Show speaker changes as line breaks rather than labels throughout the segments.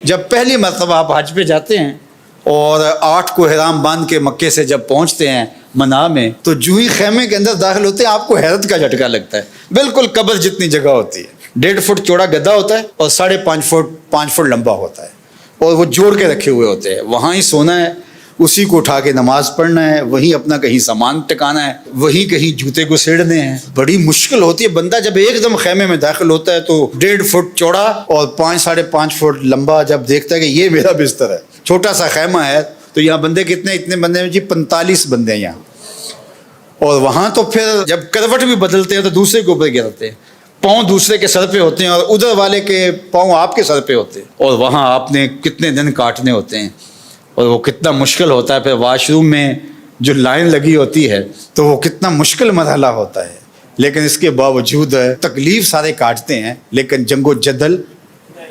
جب پہلی مرتبہ آپ حج پہ جاتے ہیں اور 8 کو احرام باندھ کے مکے سے جب پہنچتے ہیں منا میں، تو جو ہی خیمے کے اندر داخل ہوتے ہیں آپ کو حیرت کا جھٹکا لگتا ہے۔ بالکل قبر جتنی جگہ ہوتی ہے، 1.5 فٹ چوڑا گدھا ہوتا ہے اور 5.5 فٹ لمبا ہوتا ہے، اور وہ جوڑ کے رکھے ہوئے ہوتے ہیں۔ وہاں ہی سونا ہے، اسی کو اٹھا کے نماز پڑھنا ہے، وہیں اپنا کہیں سامان ٹکانا ہے، وہیں کہیں جوتے کو سیڑنے ہیں۔ بڑی مشکل ہوتی ہے۔ بندہ جب ایک دم خیمے میں داخل ہوتا ہے تو 1.5 فٹ چوڑا اور 5.5 فٹ لمبا جب دیکھتا ہے کہ یہ میرا بستر ہے، چھوٹا سا خیمہ ہے، تو یہاں بندے کتنے؟ اتنے بندے ہیں جی، 45 بندے ہیں یہاں۔ اور وہاں تو پھر جب کروٹ بھی بدلتے ہیں تو دوسرے کے اوپر گرتے ہیں، پاؤں دوسرے کے سر پہ ہوتے ہیں اور ادھر والے کے پاؤں آپ کے سر پہ ہوتے ہیں، اور وہاں آپ نے کتنے دن کاٹنے ہوتے ہیں، اور وہ کتنا مشکل ہوتا ہے۔ پھر واش روم میں جو لائن لگی ہوتی ہے تو وہ کتنا مشکل مرحلہ ہوتا ہے، لیکن اس کے باوجود تکلیف سارے کاٹتے ہیں، لیکن جنگ و جدل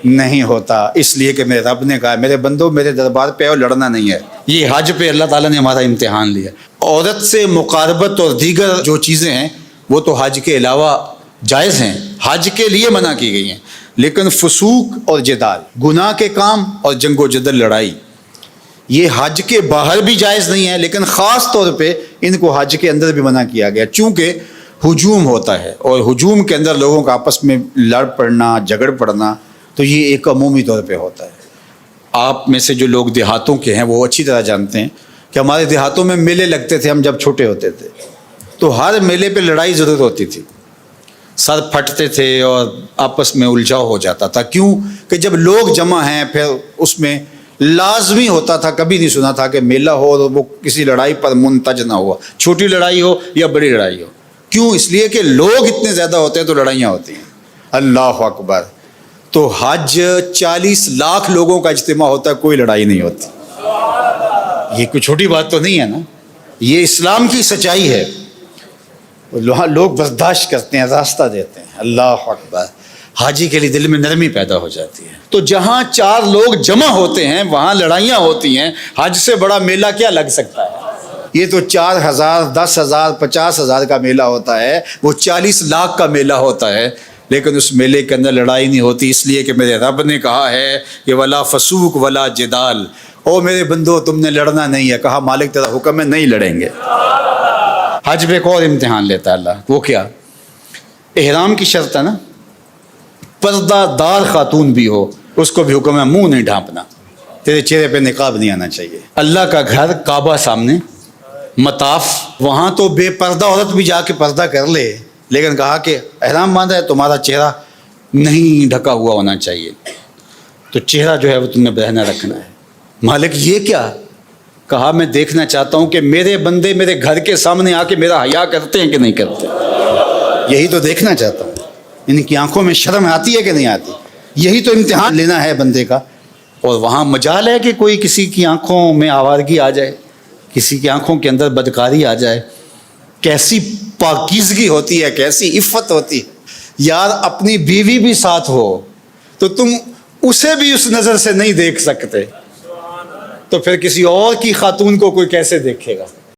نہیں ہوتا، اس لیے کہ میرے رب نے کہا میرے بندو میرے دربار پہ آؤ، لڑنا نہیں ہے۔ یہ حج پہ اللہ تعالیٰ نے ہمارا امتحان لیا۔ عورت سے مقاربت اور دیگر جو چیزیں ہیں وہ تو حج کے علاوہ جائز ہیں، حج کے لیے منع کی گئی ہیں، لیکن فسوق اور جدال، گناہ کے کام اور جنگ و جدل، لڑائی، یہ حج کے باہر بھی جائز نہیں ہے، لیکن خاص طور پہ ان کو حج کے اندر بھی منع کیا گیا، چونکہ ہجوم ہوتا ہے، اور ہجوم کے اندر لوگوں کا آپس میں لڑ پڑنا، جھگڑ پڑنا، تو یہ ایک عمومی طور پہ ہوتا ہے۔ آپ میں سے جو لوگ دیہاتوں کے ہیں وہ اچھی طرح جانتے ہیں کہ ہمارے دیہاتوں میں میلے لگتے تھے، ہم جب چھوٹے ہوتے تھے تو ہر میلے پہ لڑائی ضرور ہوتی تھی، سر پھٹتے تھے اور آپس میں الجھاؤ ہو جاتا تھا۔ کیوں کہ جب لوگ جمع ہیں، پھر اس میں لازمی ہوتا تھا، کبھی نہیں سنا تھا کہ میلہ ہو اور وہ کسی لڑائی پر منتج نہ ہوا، چھوٹی لڑائی ہو یا بڑی لڑائی ہو۔ کیوں؟ اس لیے کہ لوگ اتنے زیادہ ہوتے ہیں تو لڑائیاں ہوتی ہیں۔ اللہ اکبر! تو حج 40 لاکھ لوگوں کا اجتماع ہوتا ہے، کوئی لڑائی نہیں ہوتی۔ یہ کوئی چھوٹی بات تو نہیں ہے نا، یہ اسلام کی سچائی ہے۔ لوگ برداشت کرتے ہیں، راستہ دیتے ہیں۔ اللہ اکبر! حاجی کے لیے دل میں نرمی پیدا ہو جاتی ہے۔ تو جہاں 4 لوگ جمع ہوتے ہیں وہاں لڑائیاں ہوتی ہیں۔ حج سے بڑا میلہ کیا لگ سکتا ہے؟ یہ تو 4000، 10,000، 50,000 کا میلہ ہوتا ہے، وہ 40 لاکھ کا میلہ ہوتا ہے، لیکن اس میلے کے اندر لڑائی نہیں ہوتی، اس لیے کہ میرے رب نے کہا ہے کہ ولا فسوق ولا جدال، او میرے بندو تم نے لڑنا نہیں ہے۔ کہا مالک تیرا حکم ہے، نہیں لڑیں گے۔ حج پہ ایک اور امتحان لیتا ہے اللہ، وہ کیا؟ احرام کی شرط ہے نا، پردہ دار خاتون بھی ہو اس کو بھی حکم ہے منہ نہیں ڈھانپنا، تیرے چہرے پہ نقاب نہیں آنا چاہیے۔ اللہ کا گھر کعبہ سامنے، مطاف، وہاں تو بے پردہ عورت بھی جا کے پردہ کر لے، لیکن کہا کہ احرام باندھا ہے تمہارا چہرہ نہیں ڈھکا ہوا ہونا چاہیے، تو چہرہ جو ہے وہ تم نے بہنا رکھنا ہے۔ مالک یہ کیا؟ کہا میں دیکھنا چاہتا ہوں کہ میرے بندے میرے گھر کے سامنے آ کے میرا حیا کرتے ہیں کہ نہیں کرتے، یہی تو دیکھنا چاہتا ہوں۔ ان کی آنکھوں میں شرم آتی ہے کہ نہیں آتی؟ یہی تو امتحان لینا ہے بندے کا۔ اور وہاں مجال ہے کہ کوئی کسی کی آنکھوں میں آوارگی آ جائے، کسی کی آنکھوں کے اندر بدکاری آ جائے۔ کیسی پاکیزگی ہوتی ہے، کیسی عفت ہوتی ہے۔ یار اپنی بیوی بھی ساتھ ہو تو تم اسے بھی اس نظر سے نہیں دیکھ سکتے، تو پھر کسی اور کی خاتون کو کوئی کیسے دیکھے گا؟